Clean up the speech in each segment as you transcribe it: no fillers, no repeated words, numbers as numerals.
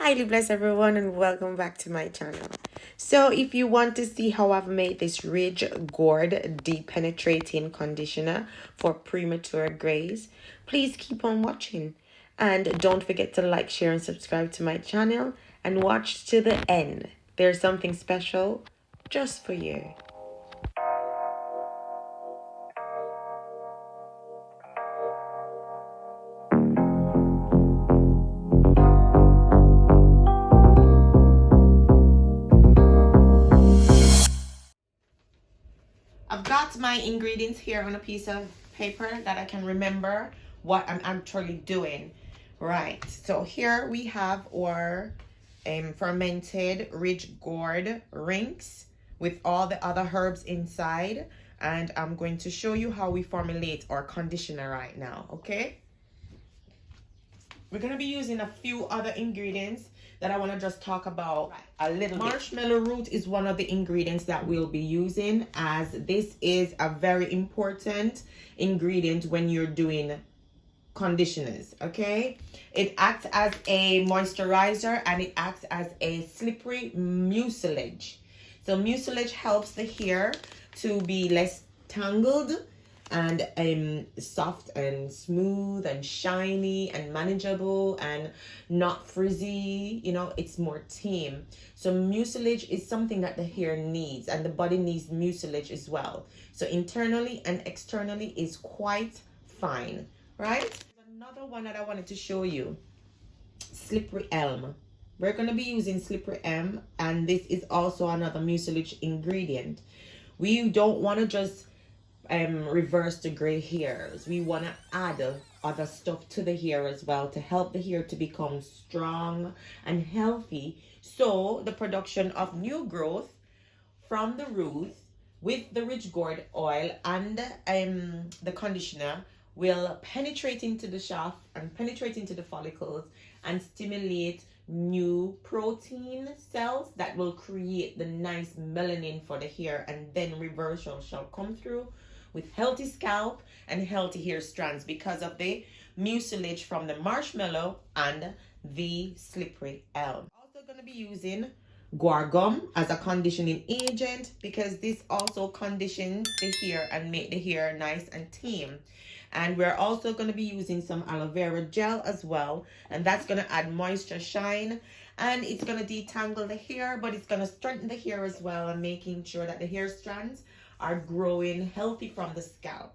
Highly blessed everyone and welcome back to my channel. So if you want to see how I've made this Ridge Gourd Deep Penetrating Conditioner for premature grays, please keep on watching. And don't forget to like, share and subscribe to my channel and watch to the end. There's something special just for you. I've got my ingredients here on a piece of paper that I can remember what I'm actually doing. Right, so here we have our fermented Ridge Gourd rings with all the other herbs inside, and I'm going to show you how we formulate our conditioner right now, okay? We're going to be using a few other ingredients that I want to just talk about a little bit. Marshmallow root is one of the ingredients that we'll be using, as this is a very important ingredient when you're doing conditioners, okay? It acts as a moisturizer and it acts as a slippery mucilage. So mucilage helps the hair to be less tangled and soft and smooth and shiny and manageable and not frizzy. You know, it's more tame. So mucilage is something that the hair needs, and the body needs mucilage as well. So internally and externally is quite fine, right? Another one that I wanted to show you, slippery elm. We're going to be using slippery elm, and this is also another mucilage ingredient. We don't want to just reverse the gray hairs. We want to add other stuff to the hair as well to help the hair to become strong and healthy, so the production of new growth from the roots with the Ridge Gourd oil and the conditioner will penetrate into the shaft and penetrate into the follicles and stimulate new protein cells that will create the nice melanin for the hair, and then reversal shall come through with healthy scalp and healthy hair strands because of the mucilage from the marshmallow and the slippery elm. Also going to be using guar gum as a conditioning agent, because this also conditions the hair and make the hair nice and tame. And we're also going to be using some aloe vera gel as well, and that's going to add moisture, shine, and it's going to detangle the hair, but it's going to strengthen the hair as well, and making sure that the hair strands are growing healthy from the scalp.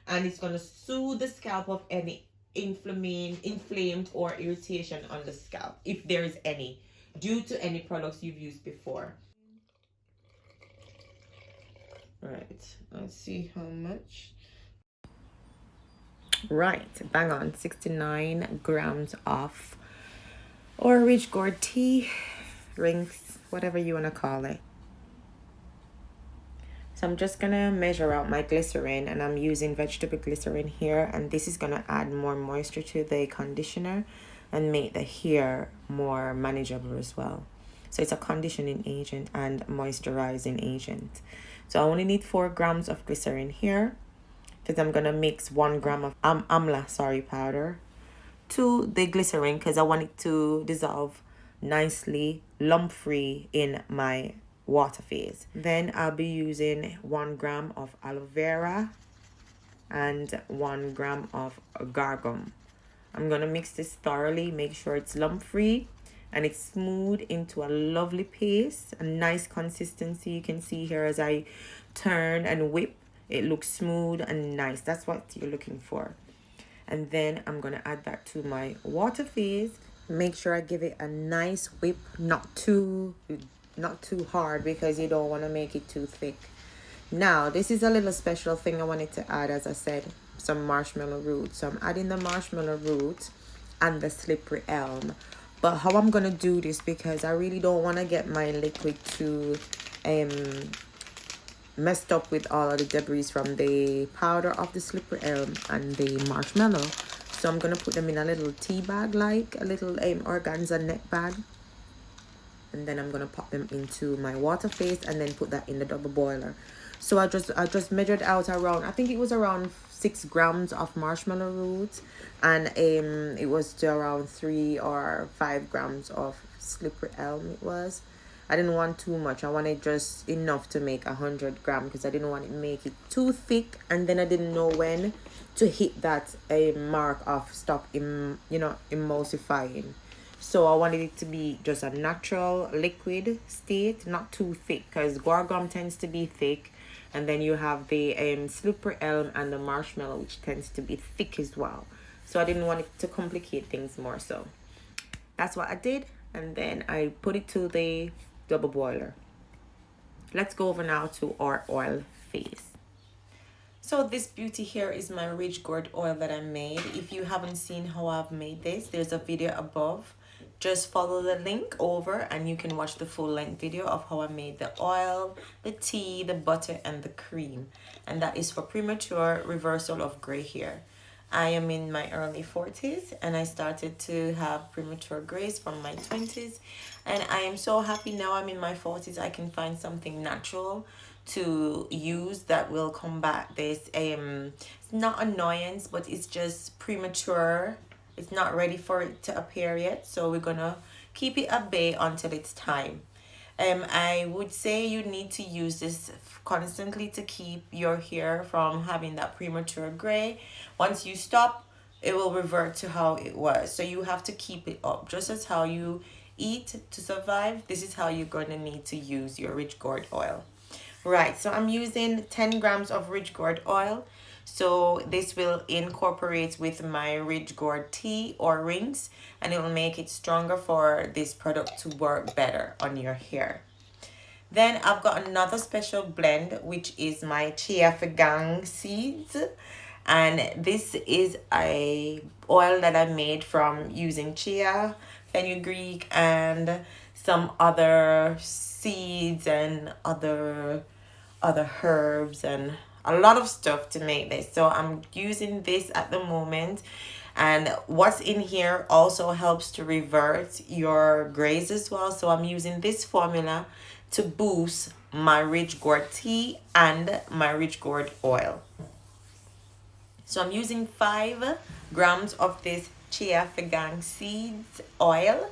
And it's going to soothe the scalp of any inflamed or irritation on the scalp, if there is any, due to any products you've used before. Right, let's see how much. Right, bang on, 69 grams of or Ridge Gourd tea rings, whatever you want to call it. So I'm just gonna measure out my glycerin, and I'm using vegetable glycerin here, and this is gonna add more moisture to the conditioner and make the hair more manageable as well. So it's a conditioning agent and moisturizing agent. So I only need 4 grams of glycerin here, because I'm gonna mix 1 gram of amla powder to the glycerin, because I want it to dissolve nicely, lump free in my water phase. Then I'll be using 1 gram of aloe vera and 1 gram of guar gum. I'm gonna mix this thoroughly, make sure it's lump free and it's smooth into a lovely paste, a nice consistency. You can see here as I turn and whip, it looks smooth and nice. That's what you're looking for. And then I'm gonna add that to my water phase. Make sure I give it a nice whip, not too hard, because you don't want to make it too thick. Now this is a little special thing I wanted to add, as I said, some marshmallow root. So I'm adding the marshmallow root and the slippery elm. But how I'm gonna do this, because I really don't want to get my liquid too messed up with all of the debris from the powder of the slippery elm and the marshmallow. So I'm gonna put them in a little tea bag, like a little organza net bag, and then I'm gonna pop them into my water phase and then put that in the double boiler. So I just measured out around, I think it was around 6 grams of marshmallow root, and it was to around 3 or 5 grams of slippery elm. It was, I didn't want too much. I wanted just enough to make 100 grams, because I didn't want to make it too thick, and then I didn't know when to hit that mark of stop emulsifying. So I wanted it to be just a natural liquid state, not too thick, because guar gum tends to be thick, and then you have the slippery elm and the marshmallow, which tends to be thick as well. So I didn't want it to complicate things more. So that's what I did, and then I put it to the double boiler. Let's go over now to our oil phase. So this beauty here is my rich gourd oil that I made. If you haven't seen how I've made this, there's a video above. Just follow the link over and you can watch the full length video of how I made the oil, the tea, the butter, and the cream. And that is for premature reversal of gray hair. I am in my early 40s and I started to have premature grays from my 20s. And I am so happy now I'm in my 40s I can find something natural to use that will combat this. It's not annoyance, but it's just premature. It's not ready for it to appear yet, so we're gonna keep it at bay until it's time. I would say you need to use this constantly to keep your hair from having that premature gray. Once you stop, it will revert to how it was. So you have to keep it up. Just as how you eat to survive, this is how you're gonna need to use your rich gourd oil. Right, so I'm using 10 grams of rich gourd oil. So this will incorporate with my rich gourd tea or rings, and it will make it stronger for this product to work better on your hair. Then I've got another special blend, which is my chia fagang seeds, and this is a oil that I made from using chia, fenugreek, and some other seeds and other herbs and a lot of stuff to make this. So I'm using this at the moment, and what's in here also helps to revert your grays as well. So I'm using this formula to boost my rich gourd tea and my rich gourd oil. So I'm using 5 grams of this chia fagang seeds oil,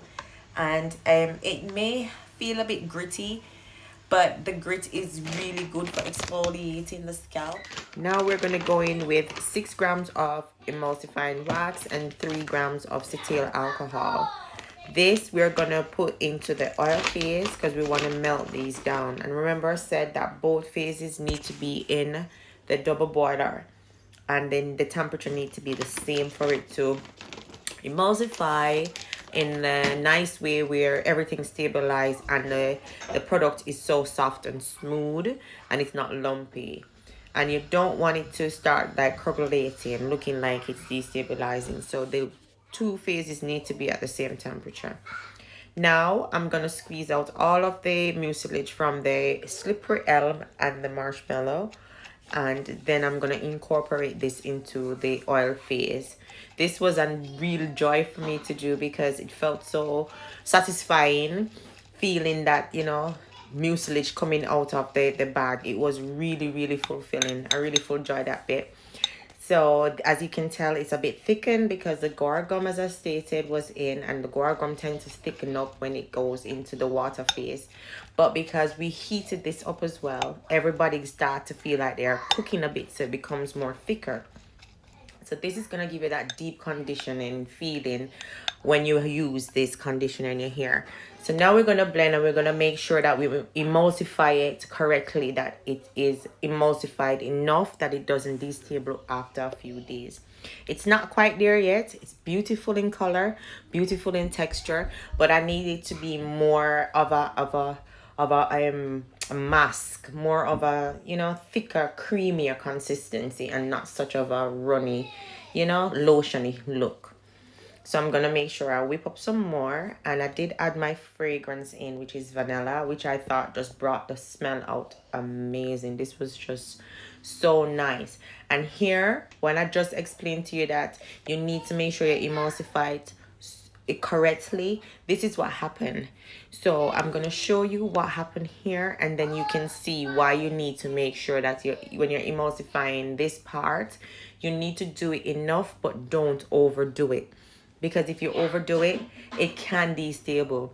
and it may feel a bit gritty, but the grit is really good for exfoliating the scalp. Now we're going to go in with 6 grams of emulsifying wax and 3 grams of cetyl alcohol. This we're going to put into the oil phase because we want to melt these down. And remember I said that both phases need to be in the double boiler, and then the temperature needs to be the same for it to emulsify in a nice way where everything stabilized and the product is so soft and smooth and it's not lumpy. And you don't want it to start like coagulating, looking like it's destabilizing. So the 2 phases need to be at the same temperature. Now I'm gonna squeeze out all of the mucilage from the slippery elm and the marshmallow, and then I'm gonna incorporate this into the oil phase. This was a real joy for me to do because it felt so satisfying feeling that, you know, mucilage coming out of the bag. It was really fulfilling. I really enjoyed that bit. So as you can tell, it's a bit thickened because the guar gum, as I stated, was in, and the guar gum tends to thicken up when it goes into the water phase. But because we heated this up as well, everybody start to feel like they're cooking a bit, so it becomes more thicker. So this is going to give you that deep conditioning feeling when you use this conditioner in your hair. So now we're going to blend, and we're going to make sure that we emulsify it correctly, that it is emulsified enough that it doesn't destabilize after a few days. It's not quite there yet. It's beautiful in color, beautiful in texture, but I need it to be more of a mask, more of a, you know, thicker, creamier consistency, and not such of a runny, you know, lotiony look. So I'm gonna make sure I whip up some more, and I did add my fragrance in, which is vanilla, which I thought just brought the smell out amazing. This was just so nice. And here, when I just explained to you that you need to make sure you emulsify it it correctly, this is what happened. So I'm gonna show you what happened here, and then you can see why you need to make sure that when you're emulsifying this part, you need to do it enough, but don't overdo it, because if you overdo it, it can destable.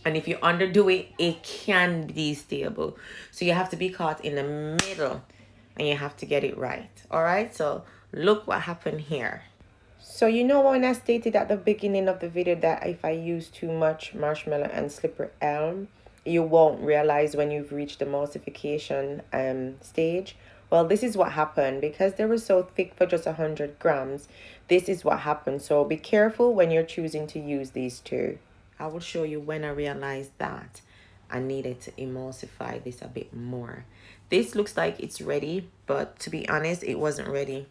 And if you underdo it, it can be stable. So you have to be caught in the middle and you have to get it right. All right, so look what happened here. So you know when I stated at the beginning of the video that if I use too much marshmallow and slippery elm, you won't realize when you've reached the emulsification stage. Well, this is what happened because they were so thick for just 100 grams. This is what happened. So be careful when you're choosing to use these two. I will show you when I realized that I needed to emulsify this a bit more. This looks like it's ready, but to be honest, it wasn't ready.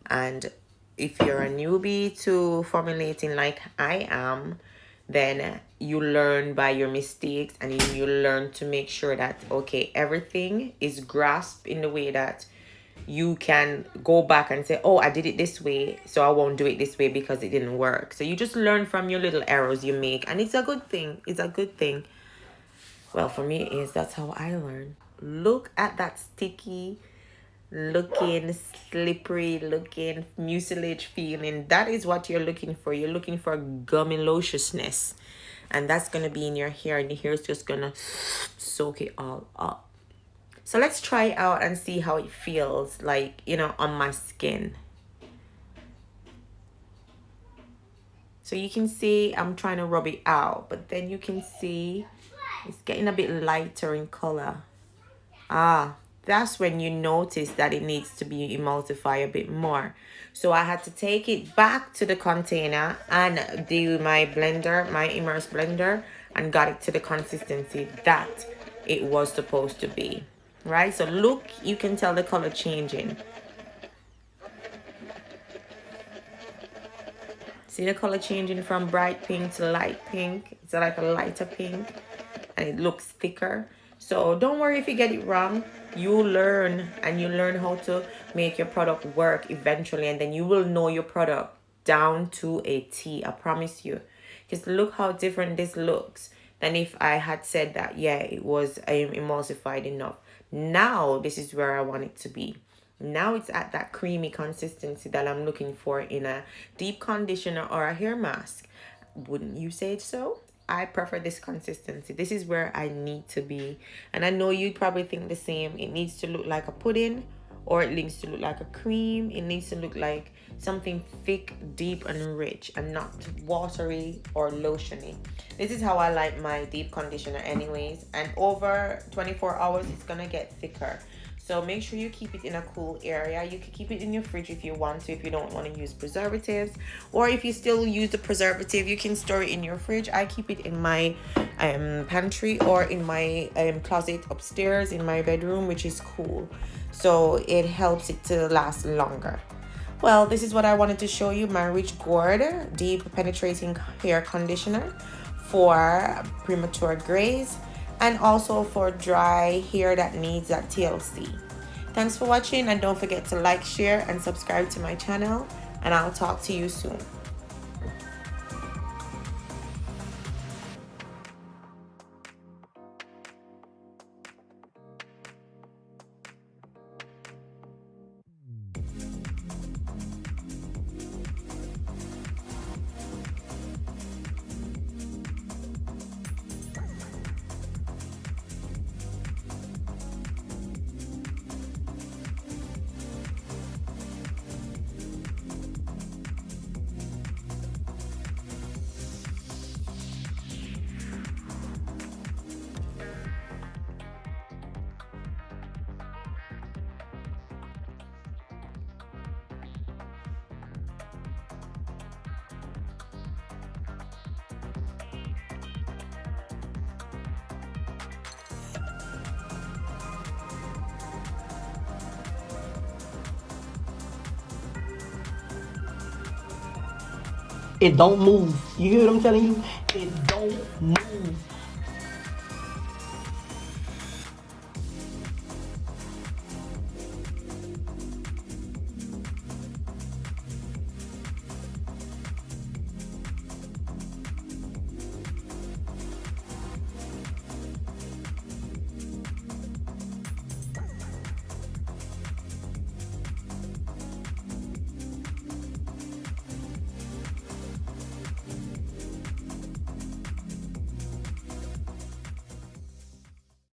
And if you're a newbie to formulating like I am, then you learn by your mistakes, and you learn to make sure that, okay, everything is grasped in the way that you can go back and say, oh, I did it this way, so I won't do it this way because it didn't work. So you just learn from your little errors you make, and it's a good thing. It's a good thing. Well, for me, it is. That's how I learn. Look at that sticky looking, slippery looking, mucilage feeling. That is what you're looking for. You're looking for gummy lusciousness, and that's going to be in your hair, and the hair is just going to soak it all up. So let's try it out and see how it feels like, you know, on my skin. So you can see I'm trying to rub it out, but then you can see it's getting a bit lighter in color. That's when you notice that it needs to be emulsified a bit more. So I had to take it back to the container and do my blender, my immerse blender, and got it to the consistency that it was supposed to be. Right, so look, you can tell the color changing. See the color changing from bright pink to light pink. It's like a lighter pink, and it looks thicker. So don't worry if you get it wrong. You learn, and you learn how to make your product work eventually, and then you will know your product down to a T. I promise you. Just look how different this looks than if I had said that, yeah, it was emulsified enough. Now this is where I want it to be. Now it's at that creamy consistency that I'm looking for in a deep conditioner or a hair mask. Wouldn't you say so? I prefer this consistency. This is where I need to be. And I know you'd probably think the same. It needs to look like a pudding, or it needs to look like a cream. It needs to look like something thick, deep, and rich, and not watery or lotiony. This is how I like my deep conditioner anyways. And over 24 hours, it's gonna get thicker. So make sure you keep it in a cool area. You can keep it in your fridge if you want to, if you don't want to use preservatives. Or if you still use the preservative, you can store it in your fridge. I keep it in my pantry or in my closet upstairs in my bedroom, which is cool. So it helps it to last longer. Well, this is what I wanted to show you, my Rich Gourd Deep Penetrating Hair Conditioner for premature grays, and also for dry hair that needs that TLC. Thanks for watching, and don't forget to like, share, and subscribe to my channel, and I'll talk to you soon. It don't move. You hear what I'm telling you? It don't move.